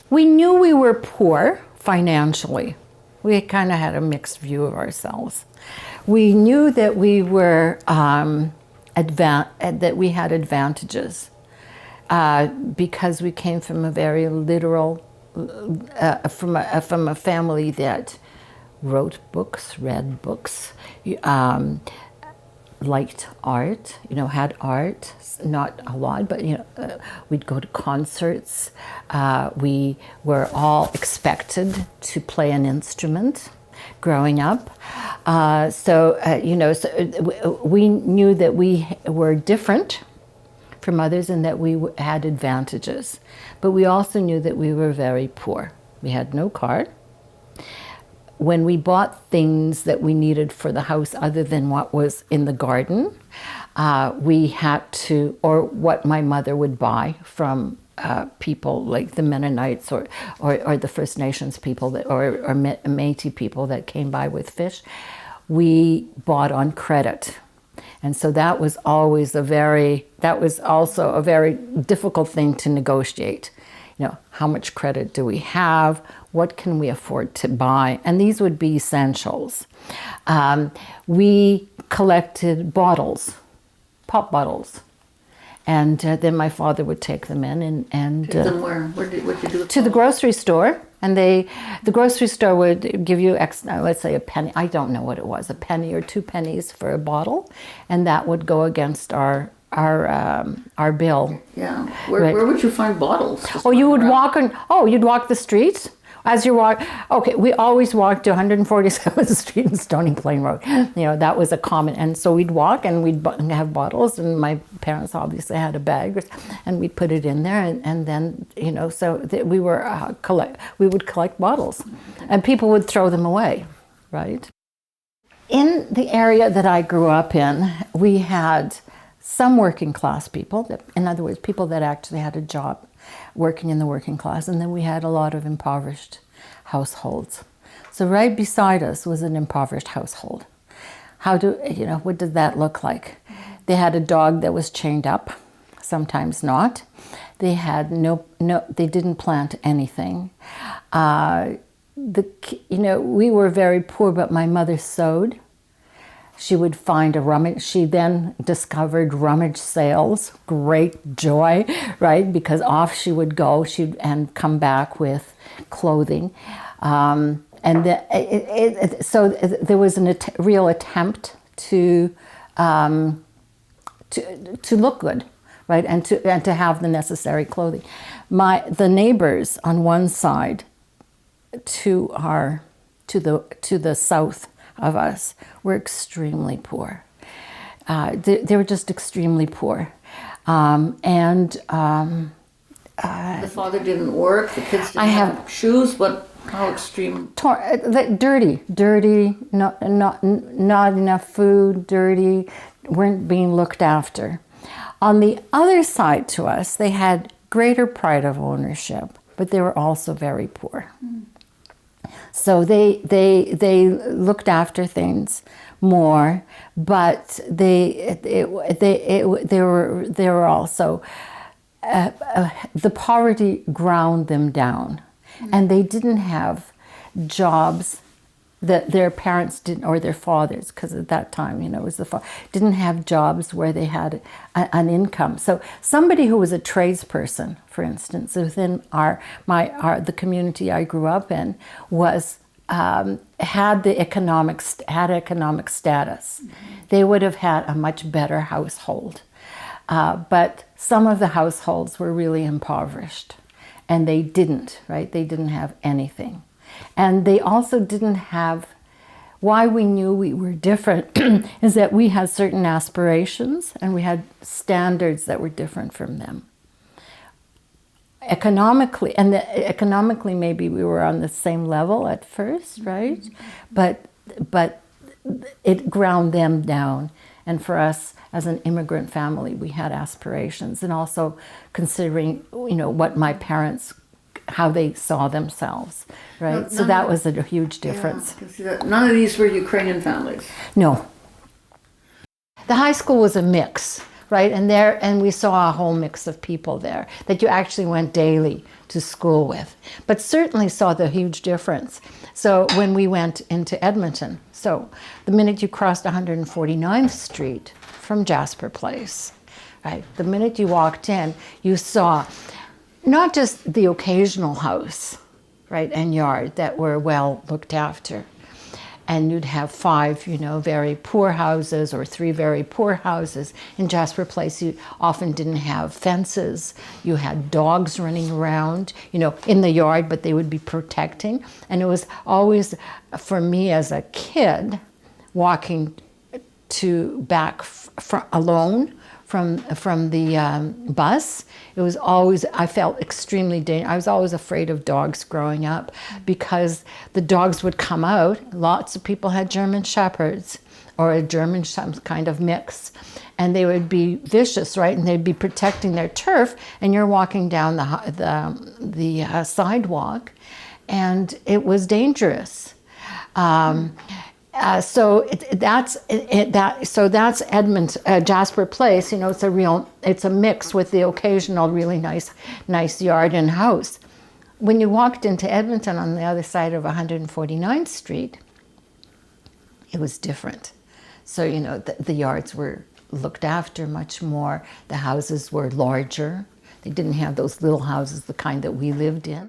We knew we were poor financially. We kind of had a mixed view of ourselves. We knew that we were that we had advantages because we came from a very literal, from a family that wrote books, read books, liked art, had art, not a lot, but we'd go to concerts. We were all expected to play an instrument growing up. So we knew that we were different from others and that we had advantages. But we also knew that we were very poor. We had no car. When we bought things that we needed for the house other than what was in the garden, we had to, or what my mother would buy from people like the Mennonites or the First Nations people or Métis people that came by with fish, we bought on credit. And so that was always that was also a very difficult thing to negotiate. How much credit do we have? What can we afford to buy? And these would be essentials. We collected bottles, pop bottles. And then my father would take them in and take them where? What'd you do? To the grocery store. And the grocery store would give you, let's say a penny. I don't know what it was, a penny or 2 pennies for a bottle. And that would go against our bill. Yeah. Where would you find bottles? Oh, you would you'd walk the streets. As you walk, okay, we always walked to 147th Street and Stony Plain Road. That was a common, and so we'd walk and we'd have bottles, and my parents obviously had a bag, and we'd put it in there, and then, we would collect bottles, and people would throw them away, right? In the area that I grew up in, we had some working class people, in other words, people that actually had a job working in the working class, and then we had a lot of impoverished households. So right beside us was an impoverished household. What did that look like? They had a dog that was chained up, sometimes not. They had they didn't plant anything. We were very poor, but my mother sewed. She would find a rummage. She then discovered rummage sales. Great joy, right? Because off she would go. And come back with clothing, so there was a real attempt to look good, right? And to have the necessary clothing. The neighbors on one side, to the south of us, were extremely poor. They were just extremely poor. The father didn't work, the kids didn't have shoes, how extreme? Dirty, not enough food, dirty, weren't being looked after. On the other side to us, they had greater pride of ownership, but they were also very poor. So they looked after things more, but they were also the poverty ground them down, and they didn't have jobs that their parents didn't, or their fathers, because at that time, it was didn't have jobs where they had an income. So somebody who was a tradesperson, for instance, within the community I grew up in, had economic status. They would have had a much better household. But some of the households were really impoverished, and they didn't, right? They didn't have anything. And they also didn't have, why we knew we were different is that we had certain aspirations and we had standards that were different from them. Economically, economically maybe we were on the same level at first, right? But it ground them down. And for us, as an immigrant family, we had aspirations, and also considering, what my parents, how they saw themselves, right? So that was a huge difference. Yeah, none of these were Ukrainian families. No. The high school was a mix. right? And we saw a whole mix of people there that you actually went daily to school with, but certainly saw the huge difference. So when we went into Edmonton, so the minute you crossed 149th Street from Jasper Place, right, the minute you walked in, you saw not just the occasional house, right, and yard that were well looked after. And you'd have 5, very poor houses or 3 very poor houses. In Jasper Place, you often didn't have fences. You had dogs running around, in the yard, but they would be protecting. And it was always, for me as a kid, walking back alone from the bus. It was always, I felt extremely dangerous. I was always afraid of dogs growing up because the dogs would come out. Lots of people had German Shepherds or a German some kind of mix, and they would be vicious, right? And they'd be protecting their turf, and you're walking down the sidewalk, and it was dangerous. So that's Edmonton, Jasper Place. It's a mix with the occasional really nice yard and house. When you walked into Edmonton on the other side of 149th Street, it was different. So the yards were looked after much more. The houses were larger. They didn't have those little houses, the kind that we lived in.